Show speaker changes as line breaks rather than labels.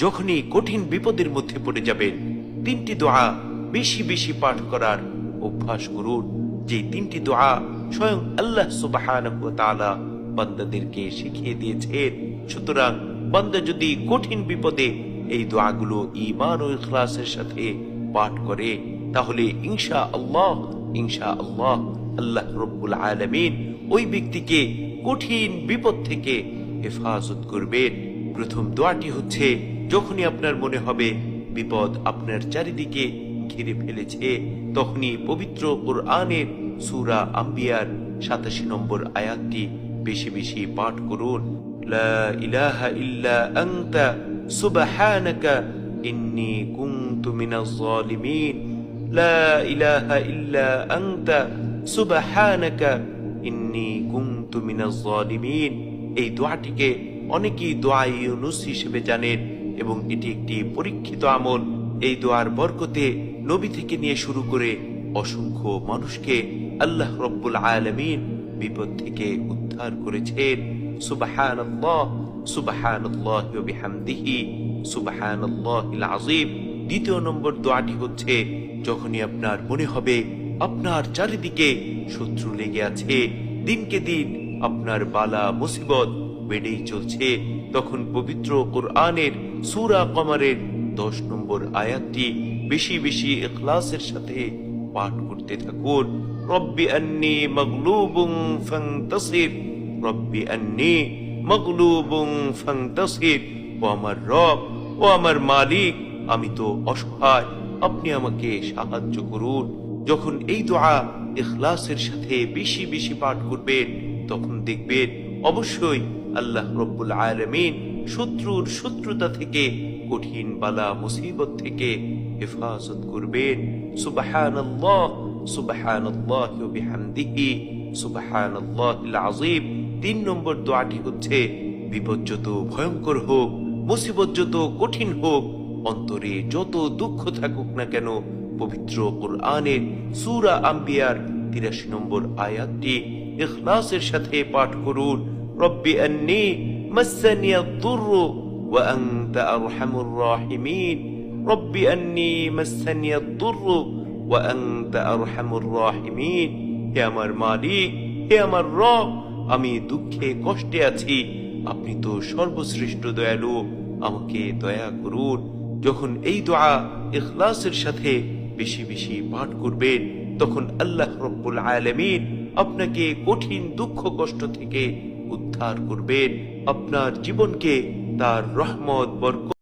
যখনই কঠিন বিপদের মধ্যে পড়ে যাবেন, তিনটি দোয়া বেশি বেশি পাঠ করার অভ্যাস করুন। যে তিনটি দোয়া স্বয়ং আল্লাহ সুবহানাহু ওয়া তাআলা বান্দাদেরকে শিখিয়ে দিয়েছেন। সুতরাং বান্দা যদি কঠিন বিপদে এই দোয়াগুলো ঈমান ও ইখলাসের সাথে পাঠ করে, তাহলে ইনশাআল্লাহ আল্লাহ রাব্বুল আলামিন ওই ব্যক্তিকে কঠিন বিপদ থেকে হেফাজত করবেন। প্রথম দোয়াটি হচ্ছে, যখনই আপনার মনে হবে বিপদ আপনার চারিদিকে ঘিরে ফেলেছে, তখনই পবিত্র কোরআনের সূরা আম্বিয়ার ৮৭ নম্বর আয়াতটি বেশি বেশি পাঠ করুন। লা ইলাহা ইল্লা আনতা সুবহানাকা ইন্নী কুনতু মিনাজ জালিমিন। লা ইলাহা ইল্লা আনতা সুবহানাকা ইন্নী কুনতু মিনাজ জালিমিন। এই দোয়াটিকে অনেকেই দোয়া ইউনুস হিসেবে জানেন এবং এটি একটি পরীক্ষিত আমল। এই দোয়ার বরকতে নবী থেকে নিয়ে শুরু করে অসংখ্য মানুষকে আল্লাহ রাব্বুল আলামিন বিপদ থেকে উদ্ধার করেছেন। সুবহানাল্লাহ সুবহানাল্লাহি ওয়া বিহামদিহি সুবহানাল্লাহিল আযীম। দ্বিতীয় নম্বর দোয়াটি হচ্ছে, যখনই আপনার মনে হবে আপনার চারিদিকে শত্রু লেগে আছে, দিনকে দিন আপনার বালা মুসিবত বেড়েই চলছে, তখন পবিত্র কোরআনের সূরা কমারের 10 নম্বর আয়াতটি বেশি বেশি ইখলাসের সাথে পাঠ করতে থাকুন। রব্বি আন্নী মাগলুবুন ফান্তাসির, রব্বি আন্নী মাগলুবুন ফান্তাসির। ও আমার রব, ও আমার মালিক, আমি তো অসহায়, আপনি আমাকে সাহায্য করুন। যখন এই দোয়া ইখলাসের সাথে বেশি বেশি পাঠ করবেন, তখন দেখবেন অবশ্যই আল্লাহ রাব্বুল আলামিন শত্রুর শত্রুতা থেকে, কঠিন বালা মুসিবত থেকে হেফাজত করবেন। সুবহানাল্লাহ সুবহানাল্লাহি ওয়া বিহামদিহি সুবহানাল্লাহিল আযীম। 3 নম্বর দোয়াটি হচ্ছে, বিপদ যত ভয়ঙ্কর হোক, মুসিবত যত কঠিন হোক, অন্তরে যত দুঃখ থাকুক না কেন, পবিত্র কোরআনের সূরা আম্বিয়ার ৮৩ নম্বর আয়াতটি ইখলাসের সাথে পাঠ করুন। রব্বি আন্নী মাসসানিয়াদ দুররু ওয়া আনতা আরহামুর রাহিমিন। রব্বি আন্নী মাসসানিয়াদ দুররু ওয়া আনতা আরহামুর রাহিমিন। হে আমার মালিক, হে আমার রব, আমি দুঃখে কষ্টে আছি, আপনি তো সর্বশ্রেষ্ঠ দয়ালু, আমাকে দয়া করুন। যখন এই দোয়া ইখলাসের সাথে বেশি বেশি পাঠ করবেন, তখন আল্লাহ রাব্বুল আলামিন আপনাকে কঠিন দুঃখ কষ্ট থেকে উদ্ধার করবেন, আপনার জীবনকে তার রহমত বরকত